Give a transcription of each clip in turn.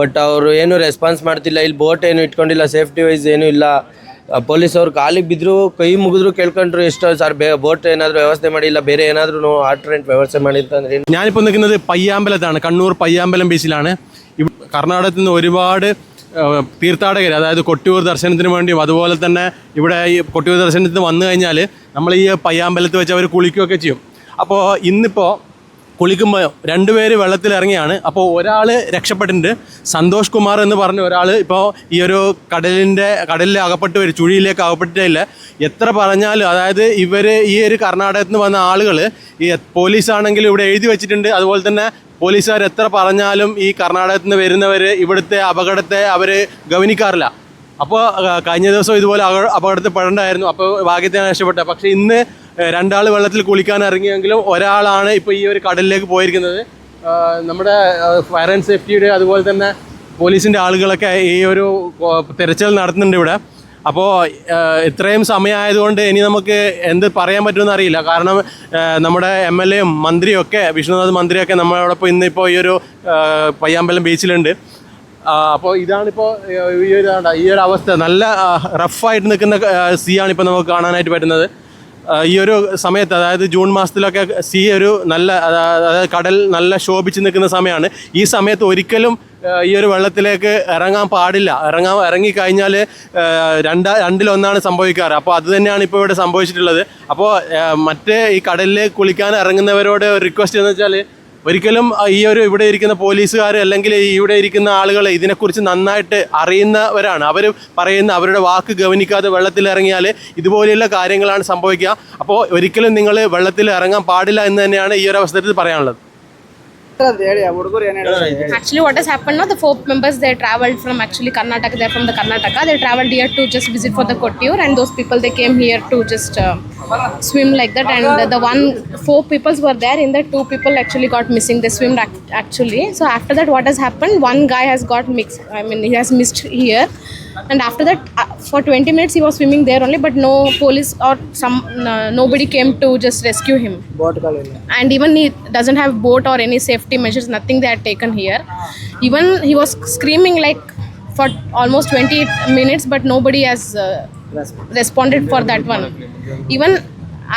But ಅವರು ಏನು response ಮಾಡ್ತಿಲ್ಲ. ಇಲ್ಲಿ ಬೋಟ್ ಏನು ಇಟ್ಕೊಂಡಿಲ್ಲ, ಸೇಫ್ಟಿ ವೈಸ್ ಏನೂ ಇಲ್ಲ. ಪೊಲೀಸ್ ಅವ್ರು ಕಾಲಿಗೆ ಬಿದ್ದರು, ಕೈ ಮುಗಿದ್ರು ಕೇಳ್ಕೊಂಡ್ರು ಎಷ್ಟೋ ಸರ್ ಬೋಟ್ ಏನಾದರೂ ವ್ಯವಸ್ಥೆ ಮಾಡಿಲ್ಲ, ಬೇರೆ ಏನಾದರೂ ആൾട്ടർനേറ്റ് വ്യവസ്ഥ ಮಾಡಿರ್ತಂದ್ರೆ. ഞാനിപ്പോൾ നിൽക്കുന്നത് പയ്യാമ്പലത്താണ്, കണ്ണൂർ പയ്യാമ്പലം ബീച്ചിലാണ്. കർണാടകത്തിൽ നിന്ന് ഒരുപാട് തീർത്ഥാടകർ, അതായത് കൊട്ടിയൂർ ദർശനത്തിന് വേണ്ടിയും അതുപോലെ തന്നെ ഇവിടെ ഈ കൊട്ടിയൂർ ദർശനത്തിന് വന്നു കഴിഞ്ഞാൽ നമ്മൾ ഈ പയ്യാമ്പലത്ത് വെച്ച് അവർ കുളിക്കുകയൊക്കെ ചെയ്യും. അപ്പോൾ ഇന്നിപ്പോൾ കുളിക്കുമ്പോൾ 2 പേര് വെള്ളത്തിലിറങ്ങിയാണ്. അപ്പോൾ ഒരാൾ രക്ഷപ്പെട്ടിട്ടുണ്ട്, സന്തോഷ് കുമാർ എന്ന് പറഞ്ഞ ഒരാൾ ഇപ്പോൾ ഈ ഒരു കടലിൽ അകപ്പെട്ട് വരും, ചുഴിയിലേക്ക് അകപ്പെട്ടിട്ടില്ല. എത്ര പറഞ്ഞാലും, അതായത് ഇവർ ഈ ഒരു കർണാടകത്തിൽ നിന്ന് വന്ന ആളുകൾ ഈ പോലീസാണെങ്കിൽ ഇവിടെ എഴുതി വെച്ചിട്ടുണ്ട്. അതുപോലെ തന്നെ പോലീസുകാർ എത്ര പറഞ്ഞാലും ഈ കർണാടകത്തിൽ നിന്ന് വരുന്നവർ ഇവിടുത്തെ അപകടത്തെ അവർ ഗവനിക്കാറില്ല. അപ്പോൾ കഴിഞ്ഞ ദിവസം ഇതുപോലെ അപകടത്തിൽ പെടേണ്ടായിരുന്നു, അപ്പോൾ ഭാഗ്യത്തിന് രക്ഷപ്പെട്ട. പക്ഷേ ഇന്ന് 2 ആൾ വെള്ളത്തിൽ കുളിക്കാൻ ഇറങ്ങിയെങ്കിലും ഒരാളാണ് ഇപ്പോൾ ഈ ഒരു കടലിലേക്ക് പോയിരിക്കുന്നത്. നമ്മുടെ ഫയർ ആൻഡ് സേഫ്റ്റിയുടെ അതുപോലെ തന്നെ പോലീസിൻ്റെ ആളുകളൊക്കെ ഈ ഒരു തിരച്ചിൽ നടത്തുന്നുണ്ട് ഇവിടെ. അപ്പോൾ ഇത്രയും സമയമായതുകൊണ്ട് ഇനി നമുക്ക് എന്ത് പറയാൻ പറ്റുമെന്ന് അറിയില്ല. കാരണം നമ്മുടെ MLA യും മന്ത്രിയും ഒക്കെ, വിഷ്ണുനാഥ് മന്ത്രിയൊക്കെ നമ്മളോടൊപ്പം ഇന്നിപ്പോൾ ഈ ഒരു പയ്യാമ്പലം ബീച്ചിലുണ്ട്. അപ്പോൾ ഇതാണിപ്പോൾ ഈ ഒരു അവസ്ഥ. നല്ല റഫായിട്ട് നിൽക്കുന്ന സീയാണ് ഇപ്പോൾ നമുക്ക് കാണാനായിട്ട് പറ്റുന്നത്. ഈ ഒരു സമയത്ത്, അതായത് ജൂൺ മാസത്തിലൊക്കെ സീ ഒരു നല്ല, അതായത് കടൽ നല്ല ശോഭിച്ച് നിൽക്കുന്ന സമയമാണ്. ഈ സമയത്ത് ഒരിക്കലും ഈ ഒരു വെള്ളത്തിലേക്ക് ഇറങ്ങാൻ പാടില്ല. ഇറങ്ങിക്കഴിഞ്ഞാൽ രണ്ടിലൊന്നാണ് സംഭവിക്കാറ്. അപ്പോൾ അത് തന്നെയാണ് ഇപ്പോൾ ഇവിടെ സംഭവിച്ചിട്ടുള്ളത്. അപ്പോൾ മറ്റേ ഈ കടലിൽ കുളിക്കാൻ ഇറങ്ങുന്നവരോട് റിക്വസ്റ്റ് എന്ന് വെച്ചാൽ, ഒരിക്കലും ഈ ഒരു ഇവിടെ ഇരിക്കുന്ന പോലീസുകാർ അല്ലെങ്കിൽ ഇവിടെ ഇരിക്കുന്ന ആളുകൾ ഇതിനെക്കുറിച്ച് നന്നായിട്ട് അറിയുന്നവരാണ്. അവർ പറയുന്ന അവരുടെ വാക്ക് ഗവനിക്കാതെ വെള്ളത്തിലിറങ്ങിയാൽ ഇതുപോലെയുള്ള കാര്യങ്ങളാണ് സംഭവിക്കുക. അപ്പോൾ ഒരിക്കലും നിങ്ങൾ വെള്ളത്തിൽ ഇറങ്ങാൻ പാടില്ല എന്ന് തന്നെയാണ് ഈ ഒരു അവസരത്തിൽ പറയാനുള്ളത്. Actually, what has happened now, the 4 members, they traveled from actually Karnataka. They're from the Karnataka. They traveled here to just visit for the Kottayur, and those people, they came here to just swim like that. And the 4 people were there. In that, 2 people actually got missing. They swam actually. So after that, what has happened? One guy has got mixed. I mean, he has missed here. And after that, for 20 minutes he was swimming there only, but no police or nobody came to just rescue him. And even he doesn't have boat or any safety measures, nothing they had taken here. Even he was screaming like for almost 20 minutes, but nobody has responded for that one. Even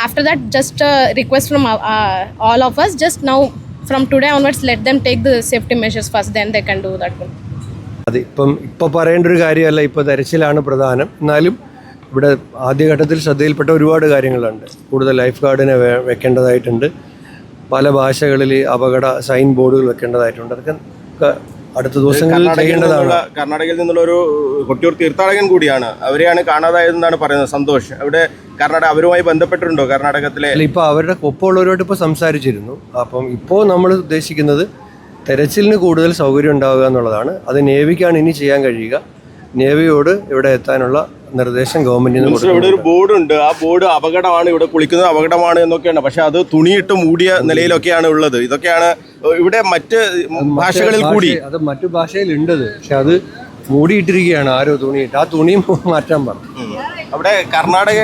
after that, just a request from all of us, just now from today onwards, let them take the safety measures first, then they can do that one. അത് ഇപ്പോൾ പറയേണ്ട ഒരു കാര്യമല്ല. ഇപ്പോൾ തെരച്ചിലാണ് പ്രധാനം. എന്നാലും ഇവിടെ ആദ്യഘട്ടത്തിൽ ശ്രദ്ധയിൽപ്പെട്ട ഒരുപാട് കാര്യങ്ങളുണ്ട്. കൂടുതൽ ലൈഫ് ഗാർഡിനെ വെക്കേണ്ടതായിട്ടുണ്ട്. പല ഭാഷകളിൽ അപകട സൈൻ ബോർഡുകൾ വെക്കേണ്ടതായിട്ടുണ്ട്. അതൊക്കെ അടുത്ത ദിവസങ്ങളിൽ ചെയ്യേണ്ടതാണ്. കർണാടകയിൽ നിന്നുള്ള ഒരു കൊട്ടിയൂർ തീർത്ഥാടകൻ കൂടിയാണ്, അവരെയാണ് കാണാതായതെന്നാണ് പറയുന്നത് സന്തോഷ്. അവിടെ കർണാടക അവരുമായി ബന്ധപ്പെട്ടിട്ടുണ്ടോ? കർണാടകത്തിലെ ഇപ്പോൾ അവരുടെ ഒപ്പമുള്ളവരോട് ഇപ്പോൾ സംസാരിച്ചിരുന്നു. അപ്പം ഇപ്പോൾ നമ്മൾ ഉദ്ദേശിക്കുന്നത് തെരച്ചിലിന് കൂടുതൽ സൗകര്യം ഉണ്ടാവുക എന്നുള്ളതാണ്. അത് നേവിക്കാണ് ഇനി ചെയ്യാൻ കഴിയുക. നേവിയോട് ഇവിടെ എത്താനുള്ള നിർദ്ദേശം ഗവൺമെന്റിന് കൊടുത്തു. ഇവിടെ ഒരു ബോർഡുണ്ട്, ആ ബോർഡ് അപകടമാണ്, ഇവിടെ കുളിക്കുന്നത് അപകടമാണ് എന്നൊക്കെയാണ്. പക്ഷെ അത് തുണിയിട്ട് മൂടിയ നിലയിലൊക്കെയാണ് ഉള്ളത്. ഇതൊക്കെയാണ് ഇവിടെ മറ്റ് ഭാഷകളിൽ കൂടി, അത് മറ്റു ഭാഷയിലുണ്ട്, പക്ഷെ അത് മൂടിയിട്ടിരിക്കുകയാണ് ആരോ തുണിയിട്ട്. ആ തുണിയും മാറ്റാൻ പറഞ്ഞു. അവിടെ കർണാടക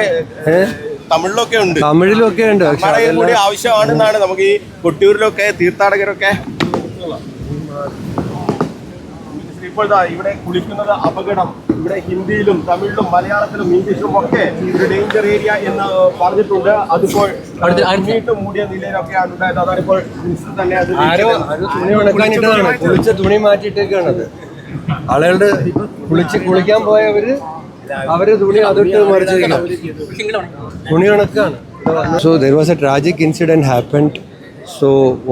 തമിഴിലൊക്കെ ഉണ്ട്, തമിഴിലൊക്കെ ഉണ്ട്. കർണാടകയിൽ കൂടി ആവശ്യമാണെന്നാണ് നമുക്ക് ഈ കൊട്ടിയൂരിലൊക്കെ തീർത്ഥാടകരൊക്കെ. ഇപ്പോൾ ഇവിടെ കുളിക്കുന്നത് അപകടം, ഇവിടെ ഹിന്ദിയിലും തമിഴിലും മലയാളത്തിലും ഇംഗ്ലീഷിലും ഒക്കെ ഒരു ഡേഞ്ചർ ഏരിയ എന്ന് പറഞ്ഞിട്ടുണ്ട്. അതിപ്പോൾ മൂടിയ നിലയിലൊക്കെയാണ് ഉണ്ടായത്. അതാണിപ്പോൾ തന്നെ തുണി ഉണക്കാനിട്ടതാണ്, കുളിച്ച തുണി മാറ്റിയിട്ടേക്കാണത്. ആളുകളുടെ കുളിക്കാൻ പോയവര് അവര് തുണി അതിട്ട് മറിച്ചിരിക്കണം, തുണി ഉണക്കാണ്. So there was a tragic incident happened. So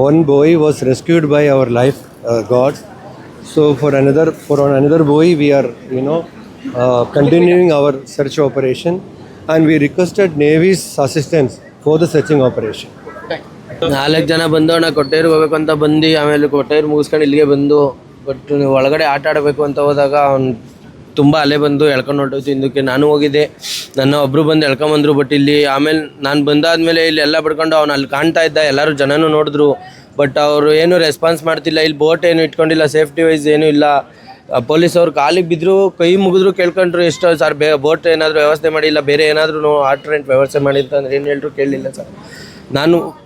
one boy was rescued by our life guards. So for another boy we are continuing our search operation, and we requested Navy's assistance for the searching operation. 4 ಜನ ಬಂದವಣ್ಣ ಕೊಟ್ಟೇರಿಗೆ ಹೋಗ್ಬೇಕು ಅಂತ ಬಂದು, ಆಮೇಲೆ ಕೊಟ್ಟೇರು ಮುಗಿಸ್ಕೊಂಡು ಇಲ್ಲಿಗೆ ಬಂದು, but ಒಳಗಡೆ ಆಟ ಆಡಬೇಕು ಅಂತ ಹೋದಾಗ ಅವ್ನು ತುಂಬ ಅಲೆ ಬಂದು ಎಳ್ಕೊಂಡು ಹೊರಟೋಯ್ತು ಹಿಂದಕ್ಕೆ. ನಾನು ಹೋಗಿದ್ದೆ, ನನ್ನ ಒಬ್ಬರು ಬಂದು ಎಳ್ಕೊಂಬಂದರು. ಬಟ್ ಇಲ್ಲಿ ಆಮೇಲೆ ನಾನು ಬಂದಾದ್ಮೇಲೆ ಇಲ್ಲಿ ಎಲ್ಲ ಬಿಡ್ಕೊಂಡು ಅವ್ನು ಅಲ್ಲಿ ಕಾಣ್ತಾ ಇದ್ದ, ಎಲ್ಲರೂ ಜನನೂ ನೋಡಿದ್ರು. ಬಟ್ ಅವರು ಏನೂ ರೆಸ್ಪಾನ್ಸ್ ಮಾಡ್ತಿಲ್ಲ. ಇಲ್ಲಿ ಬೋಟ್ ಏನು ಇಟ್ಕೊಂಡಿಲ್ಲ, ಸೇಫ್ಟಿ ವೈಸ್ ಏನೂ ಇಲ್ಲ. ಪೊಲೀಸ್ ಅವ್ರು ಕಾಲಿಗೆ ಬಿದ್ದರು, ಕೈ ಮುಗಿದ್ರು ಕೇಳ್ಕೊಂಡ್ರು ಎಷ್ಟೋ ಸರ್ ಬೋಟ್ ಏನಾದರೂ ವ್ಯವಸ್ಥೆ ಮಾಡಿಲ್ಲ, ಬೇರೆ ಏನಾದರೂ ಆಲ್ಟರ್ನೇಟ್ ವ್ಯವಸ್ಥೆ ಮಾಡಿರ್ತಂದ್ರೆ ಏನು ಹೇಳ್ರು ಕೇಳಲಿಲ್ಲ ಸರ್.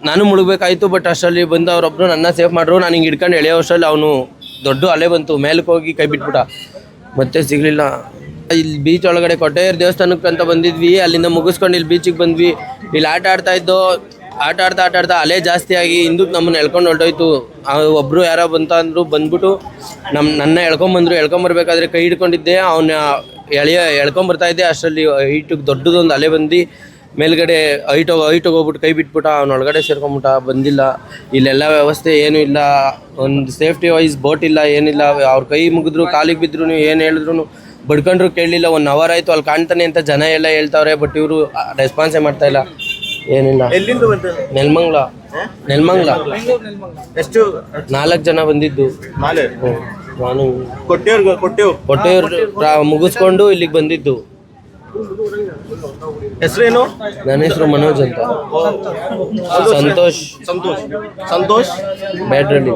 ನಾನು ಮುಳುಗಬೇಕಾಯಿತು. ಬಟ್ ಅಷ್ಟರಲ್ಲಿ ಬಂದು ಅವರೊಬ್ಬರು ನನ್ನ ಸೇಫ್ ಮಾಡ್ರು. ನಾನು ಹಿಂಗೆ ಹಿಡ್ಕೊಂಡು ಎಳೆಯೋ ಅಷ್ಟರಲ್ಲಿ ಅವನು ದೊಡ್ಡ ಅಲೆ ಬಂತು, ಮೇಲಕ್ಕೆ ಹೋಗಿ ಕೈ ಬಿಟ್ಬಿಟ್ಟ, ಮತ್ತೆ ಸಿಗಲಿಲ್ಲ. ಇಲ್ಲಿ ಬೀಚ್ ಒಳಗಡೆ ಕೊಟ್ಟೇರು ದೇವಸ್ಥಾನಕ್ಕೆ ಅಂತ ಬಂದಿದ್ವಿ, ಅಲ್ಲಿಂದ ಮುಗಿಸ್ಕೊಂಡು ಇಲ್ಲಿ ಬೀಚಿಗೆ ಬಂದ್ವಿ. ಇಲ್ಲಿ ಆಟ ಆಡ್ತಾ ಅಲೆ ಜಾಸ್ತಿ ಆಗಿ ಹಿಂದಕ್ಕೆ ನಮ್ಮನ್ನ ಎಳ್ಕೊಂಡು ಹೊರಟೋಯ್ತು. ಒಬ್ಬರು ಯಾರೋ ಬಂದ್ಬಿಟ್ಟು ನನ್ನ ಎಳ್ಕೊಂಬರ್ಬೇಕಾದ್ರೆ ಕೈ ಹಿಡ್ಕೊಂಡಿದ್ದೆ, ಅವನ್ನ ಎಳ್ಕೊಂಬರ್ತಾ ಇದ್ದೆ. ಅಷ್ಟರಲ್ಲಿ ಹೈಟಿಗೆ ದೊಡ್ಡದೊಂದು ಅಲೆ ಬಂದು ಮೇಲ್ಗಡೆ ಹೈಟಿಗೆ ಹೋಗ್ಬಿಟ್ಟು ಕೈ ಬಿಟ್ಬಿಟ್ಟ, ಅವ್ನ ಒಳಗಡೆ ಸೇರ್ಕೊಂಬಿಟ್ಟ, ಬಂದಿಲ್ಲ. ಇಲ್ಲೆಲ್ಲ ವ್ಯವಸ್ಥೆ ಏನೂ ಇಲ್ಲ, ಒಂದು ಸೇಫ್ಟಿ ವೈಸ್ ಬೋಟ್ ಇಲ್ಲ, ಏನಿಲ್ಲ. ಅವ್ರ ಕೈ ಮುಗಿದ್ರು, ಕಾಲಿಗೆ ಬಿದ್ರು, ಏನು ಹೇಳಿದ್ರು ಬಡ್ಕೊಂಡ್ರು ಕೇಳಲಿಲ್ಲ. 1 hour ಆಯಿತು ಅಲ್ಲಿ ಕಾಣ್ತಾನೆ ಅಂತ ಜನ ಎಲ್ಲ ಹೇಳ್ತಾವ್ರೆ, ಬಟ್ ಇವರು ರೆಸ್ಪಾನ್ಸೇ ಮಾಡ್ತಾ ಇಲ್ಲ, ಏನಿಲ್ಲ. ಎಲ್ಲಿಂದ ಬಂತು? ನೆಲ್ಮಂಗ್ಲ. ಎಷ್ಟು? 4 ಜನ ಬಂದಿದ್ದು. ನಾನು ಕೊಟ್ಟೆಯವ್ರು ಮುಗಿಸ್ಕೊಂಡು ಇಲ್ಲಿಗೆ ಬಂದಿದ್ದು. ಹೆಸರೇನು? ನನ್ನ ಹೆಸರು ಮನೋಜ್ ಅಂತ. ಸಂತೋಷ್ ಬ್ಯಾಡ್ರಳ್ಳಿ.